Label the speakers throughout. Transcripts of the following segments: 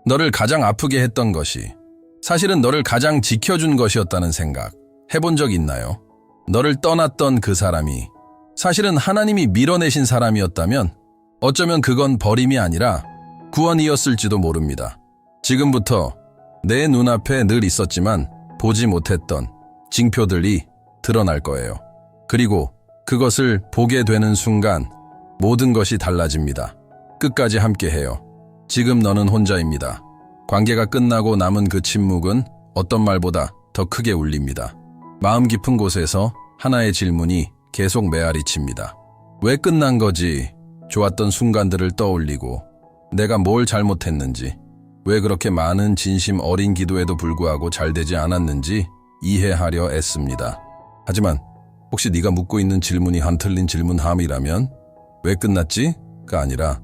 Speaker 1: 너를 가장 아프게 했던 것이 사실은 너를 가장 지켜준 것이었다는 생각 해본 적 있나요? 너를 떠났던 그 사람이 사실은 하나님이 밀어내신 사람이었다면 어쩌면 그건 버림이 아니라 구원이었을지도 모릅니다. 지금부터 내 눈앞에 늘 있었지만 보지 못했던 징표들이 드러날 거예요. 그리고 그것을 보게 되는 순간 모든 것이 달라집니다. 끝까지 함께해요. 지금 너는 혼자입니다. 관계가 끝나고 남은 그 침묵은 어떤 말보다 더 크게 울립니다. 마음 깊은 곳에서 하나의 질문이 계속 메아리칩니다. 왜 끝난 거지? 좋았던 순간들을 떠올리고 내가 뭘 잘못했는지, 왜 그렇게 많은 진심 어린 기도에도 불구하고 잘 되지 않았는지 이해하려 애씁니다. 하지만 혹시 네가 묻고 있는 질문이 한 틀린 질문함이라면 왜 끝났지? 가 아니라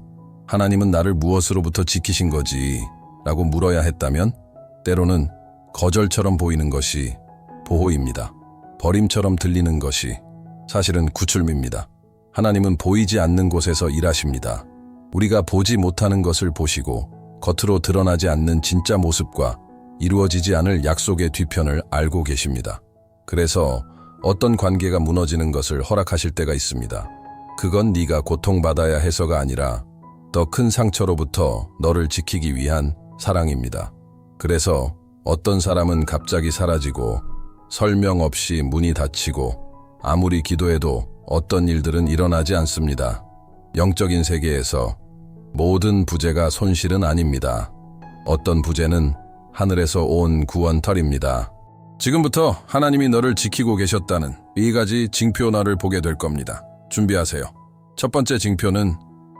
Speaker 1: 하나님은 나를 무엇으로부터 지키신 거지? 라고 물어야 했다면 때로는 거절처럼 보이는 것이 보호입니다. 버림처럼 들리는 것이 사실은 구출입니다. 하나님은 보이지 않는 곳에서 일하십니다. 우리가 보지 못하는 것을 보시고 겉으로 드러나지 않는 진짜 모습과 이루어지지 않을 약속의 뒤편을 알고 계십니다. 그래서 어떤 관계가 무너지는 것을 허락하실 때가 있습니다. 그건 네가 고통받아야 해서가 아니라 더 큰 상처로부터 너를 지키기 위한 사랑입니다. 그래서 어떤 사람은 갑자기 사라지고 설명 없이 문이 닫히고 아무리 기도해도 어떤 일들은 일어나지 않습니다. 영적인 세계에서 모든 부재가 손실은 아닙니다. 어떤 부재는 하늘에서 온 구원털입니다. 지금부터 하나님이 너를 지키고 계셨다는 이 가지 징표나를 보게 될 겁니다. 준비하세요. 첫 번째 징표는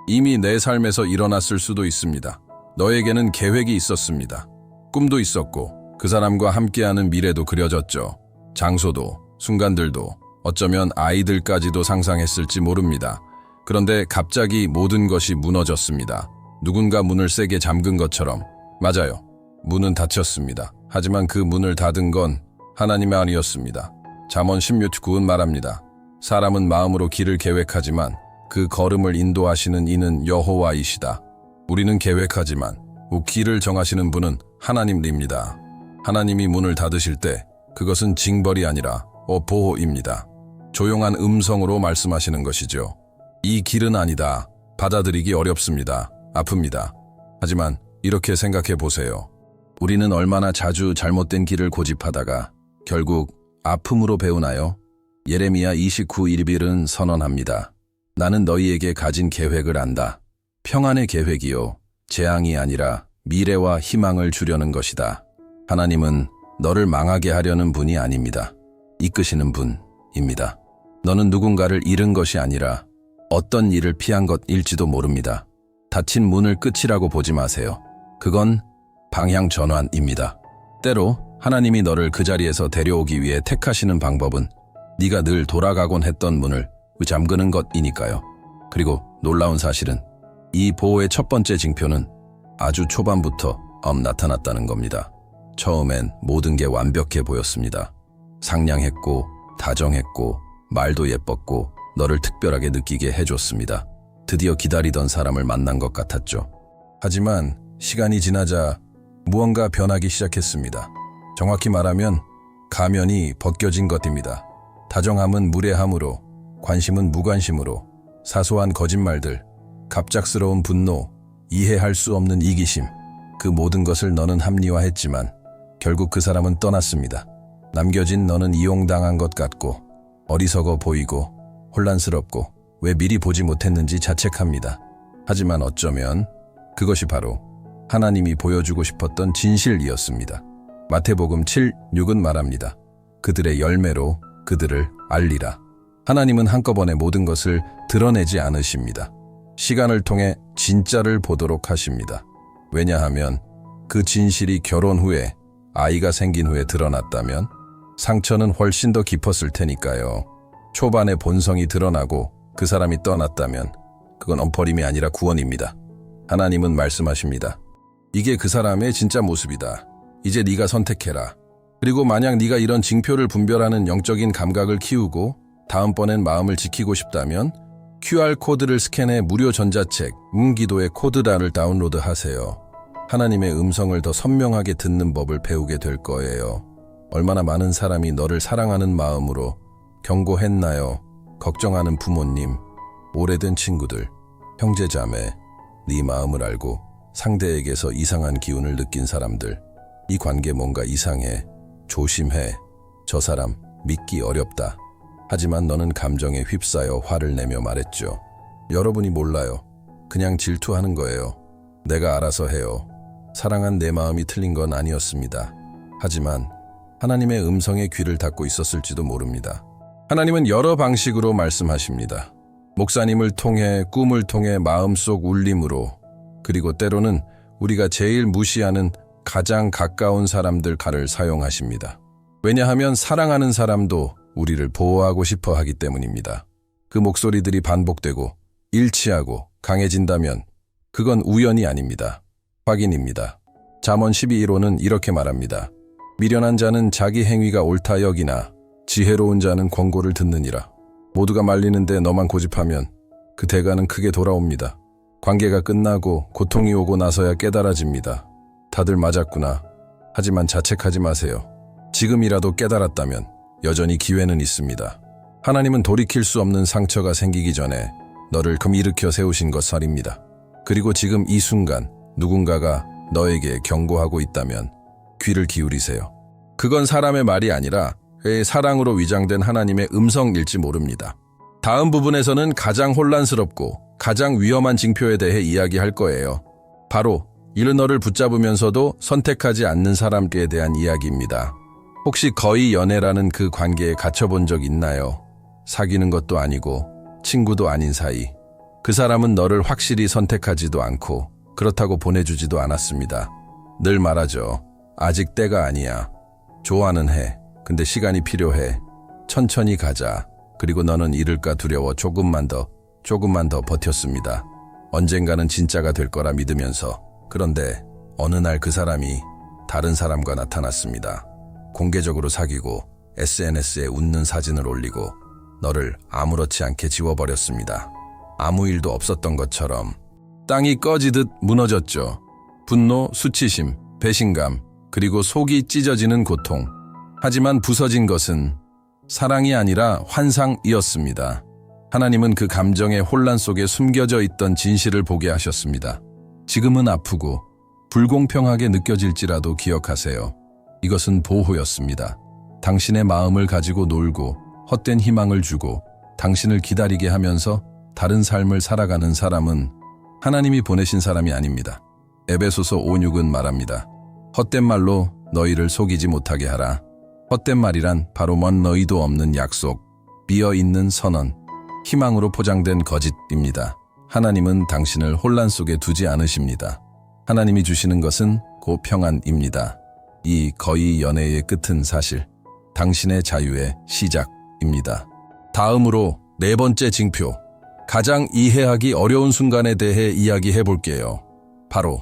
Speaker 1: 이미 내 삶에서 일어났을 수도 있습니다. 너에게는 계획이 있었습니다. 꿈도 있었고 그 사람과 함께하는 미래도 그려졌죠. 장소도, 순간들도, 어쩌면 아이들까지도 상상했을지 모릅니다. 그런데 갑자기 모든 것이 무너졌습니다. 누군가 문을 세게 잠근 것처럼. 맞아요. 문은 닫혔습니다. 하지만 그 문을 닫은 건 하나님이 아니었습니다. 잠언 16:9은 말합니다. 사람은 마음으로 길을 계획하지만 그 걸음을 인도하시는 이는 여호와이시다. 우리는 계획하지만 길을 정하시는 분은 하나님입니다. 하나님이 문을 닫으실 때 그것은 징벌이 아니라 보호입니다. 조용한 음성으로 말씀하시는 것이죠. 이 길은 아니다. 받아들이기 어렵습니다. 아픕니다. 하지만 이렇게 생각해 보세요. 우리는 얼마나 자주 잘못된 길을 고집하다가 결국 아픔으로 배우나요? 예레미야 29:1은 선언합니다. 나는 너희에게 가진 계획을 안다. 평안의 계획이요. 재앙이 아니라 미래와 희망을 주려는 것이다. 하나님은 너를 망하게 하려는 분이 아닙니다. 이끄시는 분입니다. 너는 누군가를 잃은 것이 아니라 어떤 일을 피한 것일지도 모릅니다. 닫힌 문을 끝이라고 보지 마세요. 그건 방향 전환입니다. 때로 하나님이 너를 그 자리에서 데려오기 위해 택하시는 방법은 네가 늘 돌아가곤 했던 문을 잠그는 것이니까요. 그리고 놀라운 사실은 이 보호의 첫 번째 징표는 아주 초반부터 나타났다는 겁니다. 처음엔 모든 게 완벽해 보였습니다. 상냥했고 다정했고 말도 예뻤고 너를 특별하게 느끼게 해줬습니다. 드디어 기다리던 사람을 만난 것 같았죠. 하지만 시간이 지나자 무언가 변하기 시작했습니다. 정확히 말하면 가면이 벗겨진 것입니다. 다정함은 무례함으로, 관심은 무관심으로, 사소한 거짓말들, 갑작스러운 분노, 이해할 수 없는 이기심, 그 모든 것을 너는 합리화했지만 결국 그 사람은 떠났습니다. 남겨진 너는 이용당한 것 같고 어리석어 보이고 혼란스럽고 왜 미리 보지 못했는지 자책합니다. 하지만 어쩌면 그것이 바로 하나님이 보여주고 싶었던 진실이었습니다. 마태복음 7:6은 말합니다. 그들의 열매로 그들을 알리라. 하나님은 한꺼번에 모든 것을 드러내지 않으십니다. 시간을 통해 진짜를 보도록 하십니다. 왜냐하면 그 진실이 결혼 후에, 아이가 생긴 후에 드러났다면 상처는 훨씬 더 깊었을 테니까요. 초반에 본성이 드러나고 그 사람이 떠났다면 그건 버림이 아니라 구원입니다. 하나님은 말씀하십니다. 이게 그 사람의 진짜 모습이다. 이제 네가 선택해라. 그리고 만약 네가 이런 징표를 분별하는 영적인 감각을 키우고 다음번엔 마음을 지키고 싶다면 QR코드를 스캔해 무료 전자책 기도의 코드란을 다운로드하세요. 하나님의 음성을 더 선명하게 듣는 법을 배우게 될 거예요. 얼마나 많은 사람이 너를 사랑하는 마음으로 경고했나요? 걱정하는 부모님, 오래된 친구들, 형제자매, 네 마음을 알고 상대에게서 이상한 기운을 느낀 사람들, 이 관계 뭔가 이상해, 조심해, 저 사람 믿기 어렵다. 하지만 너는 감정에 휩싸여 화를 내며 말했죠. 여러분이 몰라요. 그냥 질투하는 거예요. 내가 알아서 해요. 사랑한 내 마음이 틀린 건 아니었습니다. 하지만 하나님의 음성에 귀를 닫고 있었을지도 모릅니다. 하나님은 여러 방식으로 말씀하십니다. 목사님을 통해, 꿈을 통해, 마음속 울림으로, 그리고 때로는 우리가 제일 무시하는 가장 가까운 사람들 칼을 사용하십니다. 왜냐하면 사랑하는 사람도 우리를 보호하고 싶어 하기 때문입니다. 그 목소리들이 반복되고 일치하고 강해진다면 그건 우연이 아닙니다. 확인입니다. 잠언 12:1호는 이렇게 말합니다. 미련한 자는 자기 행위가 옳다 여기나 지혜로운 자는 권고를 듣느니라. 모두가 말리는데 너만 고집하면 그 대가는 크게 돌아옵니다. 관계가 끝나고 고통이 오고 나서야 깨달아집니다. 다들 맞았구나. 하지만 자책하지 마세요. 지금이라도 깨달았다면 여전히 기회는 있습니다. 하나님은 돌이킬 수 없는 상처가 생기기 전에 너를 일으켜 세우신 것살입니다. 그리고 지금 이 순간 누군가가 너에게 경고하고 있다면 귀를 기울이세요. 그건 사람의 말이 아니라 사랑으로 위장된 하나님의 음성일지 모릅니다. 다음 부분에서는 가장 혼란스럽고 가장 위험한 징표에 대해 이야기할 거예요. 바로 이를 너를 붙잡으면서도 선택하지 않는 사람들에 대한 이야기입니다. 혹시 거의 연애라는 그 관계에 갇혀본 적 있나요? 사귀는 것도 아니고 친구도 아닌 사이. 그 사람은 너를 확실히 선택하지도 않고 그렇다고 보내주지도 않았습니다. 늘 말하죠. 아직 때가 아니야. 좋아는 해. 근데 시간이 필요해. 천천히 가자. 그리고 너는 잃을까 두려워 조금만 더 버텼습니다. 언젠가는 진짜가 될 거라 믿으면서. 그런데 어느 날 그 사람이 다른 사람과 나타났습니다. 공개적으로 사귀고 SNS에 웃는 사진을 올리고 너를 아무렇지 않게 지워버렸습니다. 아무 일도 없었던 것처럼 땅이 꺼지듯 무너졌죠. 분노, 수치심, 배신감, 그리고 속이 찢어지는 고통. 하지만 부서진 것은 사랑이 아니라 환상이었습니다. 하나님은 그 감정의 혼란 속에 숨겨져 있던 진실을 보게 하셨습니다. 지금은 아프고 불공평하게 느껴질지라도 기억하세요. 이것은 보호였습니다. 당신의 마음을 가지고 놀고 헛된 희망을 주고 당신을 기다리게 하면서 다른 삶을 살아가는 사람은 하나님이 보내신 사람이 아닙니다. 에베소서 5:6은 말합니다. 헛된 말로 너희를 속이지 못하게 하라. 헛된 말이란 바로 먼 너희도 없는 약속, 비어있는 선언, 희망으로 포장된 거짓입니다. 하나님은 당신을 혼란 속에 두지 않으십니다. 하나님이 주시는 것은 곧 평안입니다. 이 거의 연애의 끝은 사실 당신의 자유의 시작입니다. 다음으로 네 번째 징표, 가장 이해하기 어려운 순간에 대해 이야기해 볼게요. 바로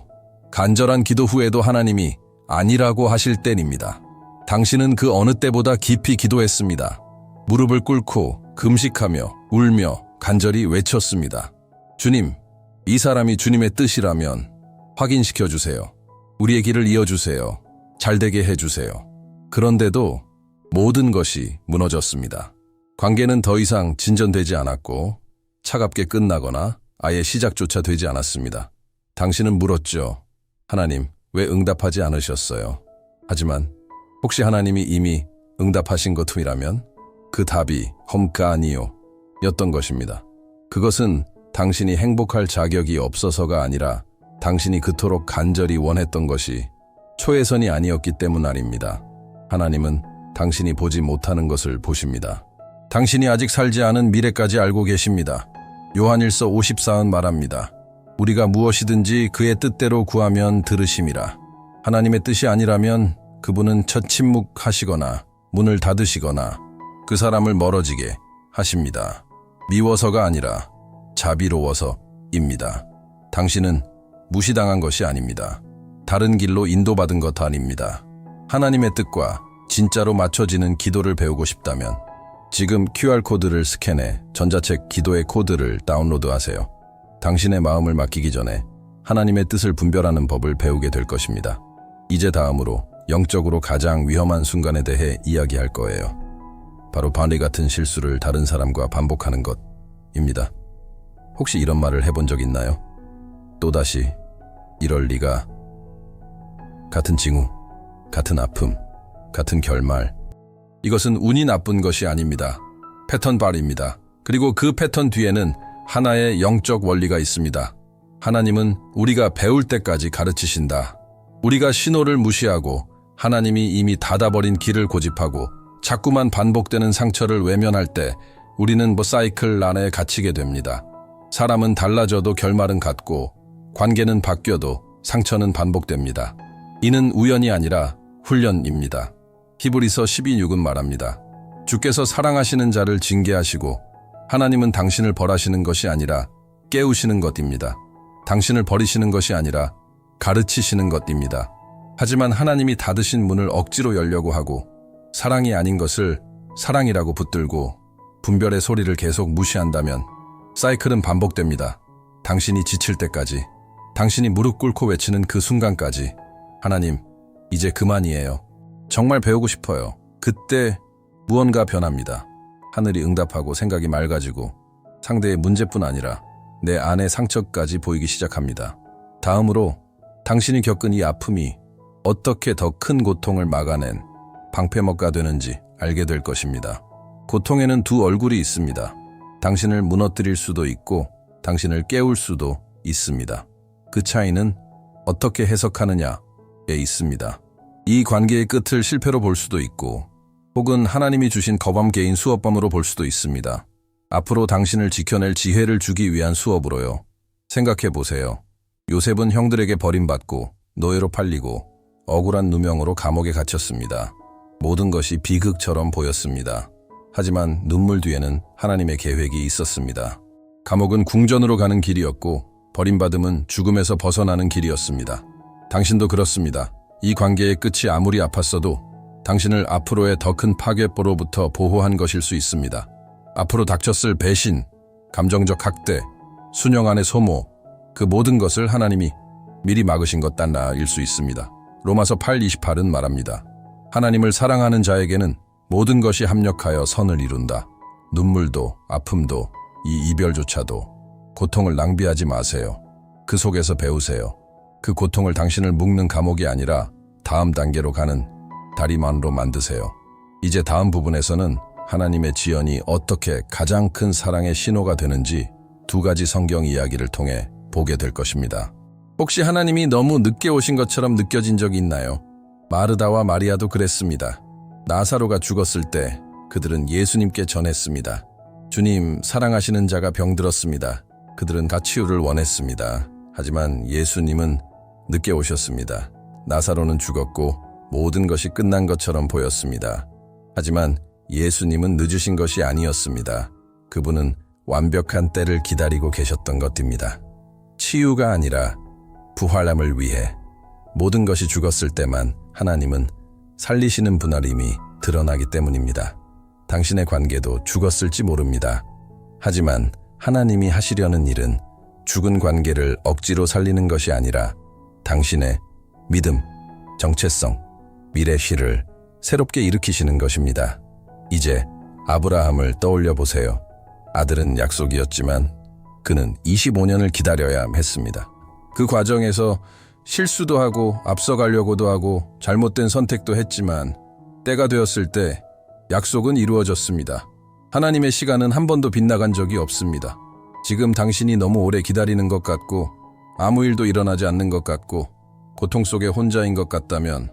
Speaker 1: 간절한 기도 후에도 하나님이 아니라고 하실 때입니다. 당신은 그 어느 때보다 깊이 기도했습니다. 무릎을 꿇고 금식하며 울며 간절히 외쳤습니다. 주님, 이 사람이 주님의 뜻이라면 확인시켜 주세요. 우리의 길을 이어주세요. 잘되게 해주세요. 그런데도 모든 것이 무너졌습니다. 관계는 더 이상 진전되지 않았고 차갑게 끝나거나 아예 시작조차 되지 않았습니다. 당신은 물었죠. 하나님, 왜 응답하지 않으셨어요? 하지만 혹시 하나님이 이미 응답하신 것이라면 그 답이 험까니요 였던 것입니다. 그것은 당신이 행복할 자격이 없어서가 아니라 당신이 그토록 간절히 원했던 것이 초회선이 아니었기 때문 아닙니다. 하나님은 당신이 보지 못하는 것을 보십니다. 당신이 아직 살지 않은 미래까지 알고 계십니다. 요한일서 54은 말합니다. 우리가 무엇이든지 그의 뜻대로 구하면 들으심이라. 하나님의 뜻이 아니라면 그분은 첫 침묵하시거나 문을 닫으시거나 그 사람을 멀어지게 하십니다. 미워서가 아니라 자비로워서입니다. 당신은 무시당한 것이 아닙니다. 다른 길로 인도받은 것 아닙니다. 하나님의 뜻과 진짜로 맞춰지는 기도를 배우고 싶다면 지금 QR코드를 스캔해 전자책 기도의 코드를 다운로드하세요. 당신의 마음을 맡기기 전에 하나님의 뜻을 분별하는 법을 배우게 될 것입니다. 이제 다음으로 영적으로 가장 위험한 순간에 대해 이야기할 거예요. 바로 바리 같은 실수를 다른 사람과 반복하는 것입니다. 혹시 이런 말을 해본 적 있나요? 또다시 이럴 리가. 같은 징후, 같은 아픔, 같은 결말. 이것은 운이 나쁜 것이 아닙니다. 패턴 발입니다. 그리고 그 패턴 뒤에는 하나의 영적 원리가 있습니다. 하나님은 우리가 배울 때까지 가르치신다. 우리가 신호를 무시하고 하나님이 이미 닫아버린 길을 고집하고 자꾸만 반복되는 상처를 외면할 때 우리는 사이클 안에 갇히게 됩니다. 사람은 달라져도 결말은 같고 관계는 바뀌어도 상처는 반복됩니다. 이는 우연이 아니라 훈련입니다. 히브리서 12:6은 말합니다. 주께서 사랑하시는 자를 징계하시고 하나님은 당신을 벌하시는 것이 아니라 깨우시는 것입니다. 당신을 버리시는 것이 아니라 가르치시는 것입니다. 하지만 하나님이 닫으신 문을 억지로 열려고 하고 사랑이 아닌 것을 사랑이라고 붙들고 분별의 소리를 계속 무시한다면 사이클은 반복됩니다. 당신이 지칠 때까지, 당신이 무릎 꿇고 외치는 그 순간까지 하나님, 이제 그만이에요. 정말 배우고 싶어요. 그때 무언가 변합니다. 하늘이 응답하고 생각이 맑아지고 상대의 문제뿐 아니라 내 안의 상처까지 보이기 시작합니다. 다음으로 당신이 겪은 이 아픔이 어떻게 더 큰 고통을 막아낸 방패막가 되는지 알게 될 것입니다. 고통에는 두 얼굴이 있습니다. 당신을 무너뜨릴 수도 있고 당신을 깨울 수도 있습니다. 그 차이는 어떻게 해석하느냐에 있습니다. 이 관계의 끝을 실패로 볼 수도 있고 혹은 하나님이 주신 거범계인 수업범으로 볼 수도 있습니다. 앞으로 당신을 지켜낼 지혜를 주기 위한 수업으로요. 생각해 보세요. 요셉은 형들에게 버림받고 노예로 팔리고 억울한 누명으로 감옥에 갇혔습니다. 모든 것이 비극처럼 보였습니다. 하지만 눈물 뒤에는 하나님의 계획이 있었습니다. 감옥은 궁전으로 가는 길이었고 버림받음은 죽음에서 벗어나는 길이었습니다. 당신도 그렇습니다. 이 관계의 끝이 아무리 아팠어도 당신을 앞으로의 더 큰 파괴로부터 보호한 것일 수 있습니다. 앞으로 닥쳤을 배신, 감정적 학대, 수령 안의 소모, 그 모든 것을 하나님이 미리 막으신 것 단나일 수 있습니다. 로마서 8:28은 말합니다. 하나님을 사랑하는 자에게는 모든 것이 합력하여 선을 이룬다. 눈물도 아픔도 이 이별조차도 고통을 낭비하지 마세요. 그 속에서 배우세요. 그 고통을 당신을 묶는 감옥이 아니라 다음 단계로 가는 다리만으로 만드세요. 이제 다음 부분에서는 하나님의 지연이 어떻게 가장 큰 사랑의 신호가 되는지 두 가지 성경 이야기를 통해 보게 될 것입니다. 혹시 하나님이 너무 늦게 오신 것처럼 느껴진 적이 있나요? 마르다와 마리아도 그랬습니다. 나사로가 죽었을 때 그들은 예수님께 전했습니다. 주님, 사랑하시는 자가 병들었습니다. 그들은 다 치유를 원했습니다. 하지만 예수님은 늦게 오셨습니다. 나사로는 죽었고 모든 것이 끝난 것처럼 보였습니다. 하지만 예수님은 늦으신 것이 아니었습니다. 그분은 완벽한 때를 기다리고 계셨던 것입니다. 치유가 아니라 부활함을 위해 모든 것이 죽었을 때만 하나님은 살리시는 분할임이 드러나기 때문입니다. 당신의 관계도 죽었을지 모릅니다. 하지만 하나님이 하시려는 일은 죽은 관계를 억지로 살리는 것이 아니라 당신의 믿음, 정체성, 미래시를 새롭게 일으키시는 것입니다. 이제 아브라함을 떠올려 보세요. 아들은 약속이었지만 그는 25년을 기다려야 했습니다. 그 과정에서 실수도 하고 앞서가려고도 하고 잘못된 선택도 했지만 때가 되었을 때 약속은 이루어졌습니다. 하나님의 시간은 한 번도 빗나간 적이 없습니다. 지금 당신이 너무 오래 기다리는 것 같고 아무 일도 일어나지 않는 것 같고 고통 속에 혼자인 것 같다면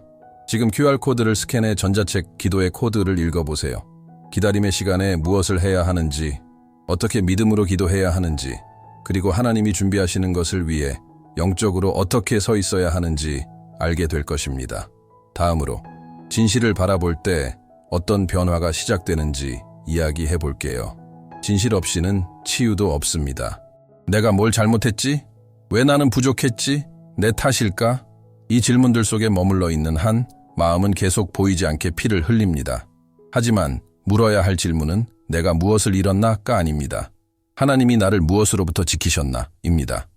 Speaker 1: 지금 QR코드를 스캔해 전자책 기도의 코드를 읽어보세요. 기다림의 시간에 무엇을 해야 하는지, 어떻게 믿음으로 기도해야 하는지, 그리고 하나님이 준비하시는 것을 위해 영적으로 어떻게 서 있어야 하는지 알게 될 것입니다. 다음으로 진실을 바라볼 때 어떤 변화가 시작되는지 이야기해 볼게요. 진실 없이는 치유도 없습니다. 내가 뭘 잘못했지? 왜 나는 부족했지? 내 탓일까? 이 질문들 속에 머물러 있는 한 마음은 계속 보이지 않게 피를 흘립니다. 하지만 물어야 할 질문은 내가 무엇을 잃었나?가 아닙니다. 하나님이 나를 무엇으로부터 지키셨나?입니다.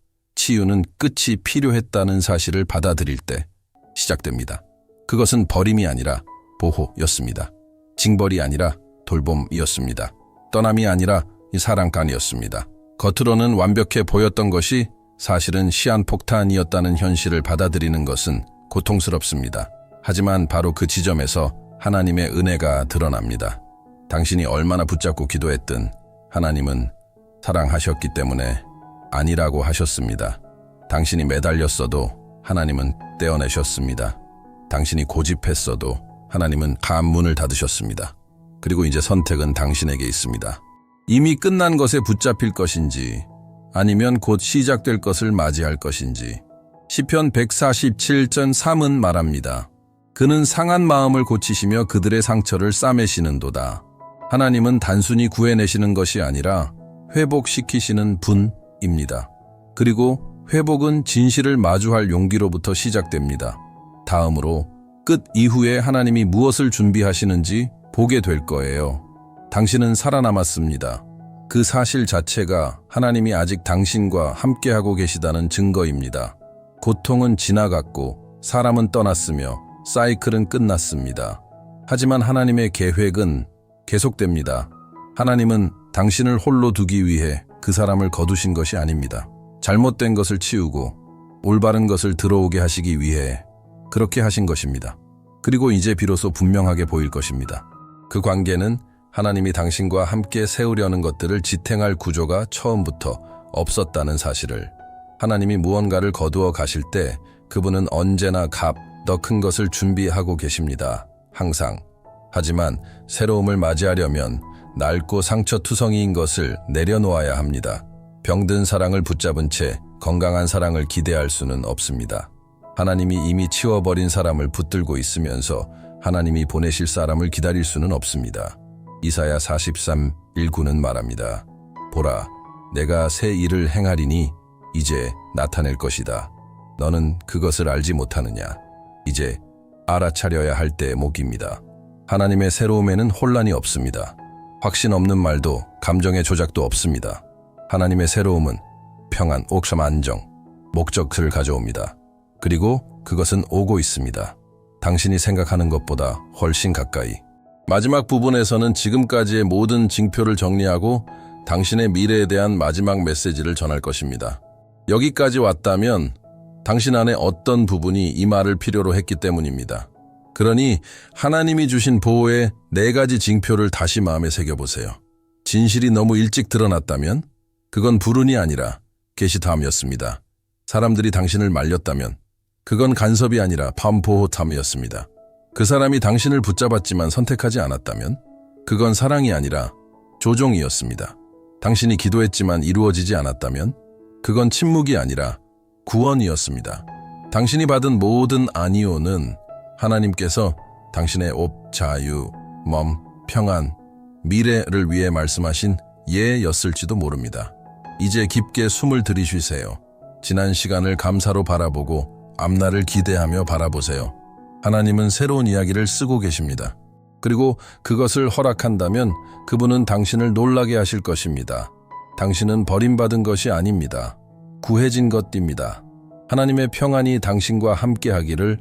Speaker 1: 치유는 끝이 필요했다는 사실을 받아들일 때 시작됩니다. 그것은 버림이 아니라 보호였습니다. 징벌이 아니라 돌봄이었습니다. 떠남이 아니라 사랑간이었습니다. 겉으로는 완벽해 보였던 것이 사실은 시한폭탄이었다는 현실을 받아들이는 것은 고통스럽습니다. 하지만 바로 그 지점에서 하나님의 은혜가 드러납니다. 당신이 얼마나 붙잡고 기도했든 하나님은 사랑하셨기 때문에 아니라고 하셨습니다. 당신이 매달렸어도 하나님은 떼어내셨습니다. 당신이 고집했어도 하나님은 문을 닫으셨습니다. 그리고 이제 선택은 당신에게 있습니다. 이미 끝난 것에 붙잡힐 것인지 아니면 곧 시작될 것을 맞이할 것인지. 시편 147전 3은 말합니다. 그는 상한 마음을 고치시며 그들의 상처를 싸매시는도다. 하나님은 단순히 구해내시는 것이 아니라 회복시키시는 분입니다. 그리고 회복은 진실을 마주할 용기로부터 시작됩니다. 다음으로 끝 이후에 하나님이 무엇을 준비하시는지 보게 될 거예요. 당신은 살아남았습니다. 그 사실 자체가 하나님이 아직 당신과 함께하고 계시다는 증거입니다. 고통은 지나갔고 사람은 떠났으며 사이클은 끝났습니다. 하지만 하나님의 계획은 계속됩니다. 하나님은 당신을 홀로 두기 위해 그 사람을 거두신 것이 아닙니다. 잘못된 것을 치우고 올바른 것을 들어오게 하시기 위해 그렇게 하신 것입니다. 그리고 이제 비로소 분명하게 보일 것입니다. 그 관계는 하나님이 당신과 함께 세우려는 것들을 지탱할 구조가 처음부터 없었다는 사실을, 하나님이 무언가를 거두어 가실 때 그분은 언제나 더 큰 것을 준비하고 계십니다. 항상. 하지만 새로움을 맞이하려면 낡고 상처투성이인 것을 내려놓아야 합니다. 병든 사랑을 붙잡은 채 건강한 사랑을 기대할 수는 없습니다. 하나님이 이미 치워버린 사람을 붙들고 있으면서 하나님이 보내실 사람을 기다릴 수는 없습니다. 이사야 43:1-9는 말합니다. 보라, 내가 새 일을 행하리니 이제 나타낼 것이다. 너는 그것을 알지 못하느냐? 이제 알아차려야 할 때의 목입니다. 하나님의 새로움에는 혼란이 없습니다. 확신 없는 말도 감정의 조작도 없습니다. 하나님의 새로움은 평안, 옥삼 안정, 목적을 가져옵니다. 그리고 그것은 오고 있습니다. 당신이 생각하는 것보다 훨씬 가까이. 마지막 부분에서는 지금까지의 모든 징표를 정리하고 당신의 미래에 대한 마지막 메시지를 전할 것입니다. 여기까지 왔다면 당신 안에 어떤 부분이 이 말을 필요로 했기 때문입니다. 그러니 하나님이 주신 보호의 4가지 징표를 다시 마음에 새겨보세요. 진실이 너무 일찍 드러났다면 그건 불운이 아니라 계시탐이었습니다. 사람들이 당신을 말렸다면 그건 간섭이 아니라 반보호탐이었습니다. 그 사람이 당신을 붙잡았지만 선택하지 않았다면 그건 사랑이 아니라 조종이었습니다. 당신이 기도했지만 이루어지지 않았다면 그건 침묵이 아니라 구원이었습니다. 당신이 받은 모든 아니오는 하나님께서 당신의 옵, 자유, 평안, 미래를 위해 말씀하신 예였을지도 모릅니다. 이제 깊게 숨을 들이쉬세요. 지난 시간을 감사로 바라보고 앞날을 기대하며 바라보세요. 하나님은 새로운 이야기를 쓰고 계십니다. 그리고 그것을 허락한다면 그분은 당신을 놀라게 하실 것입니다. 당신은 버림받은 것이 아닙니다. 구해진 것입니다. 하나님의 평안이 당신과 함께 하기를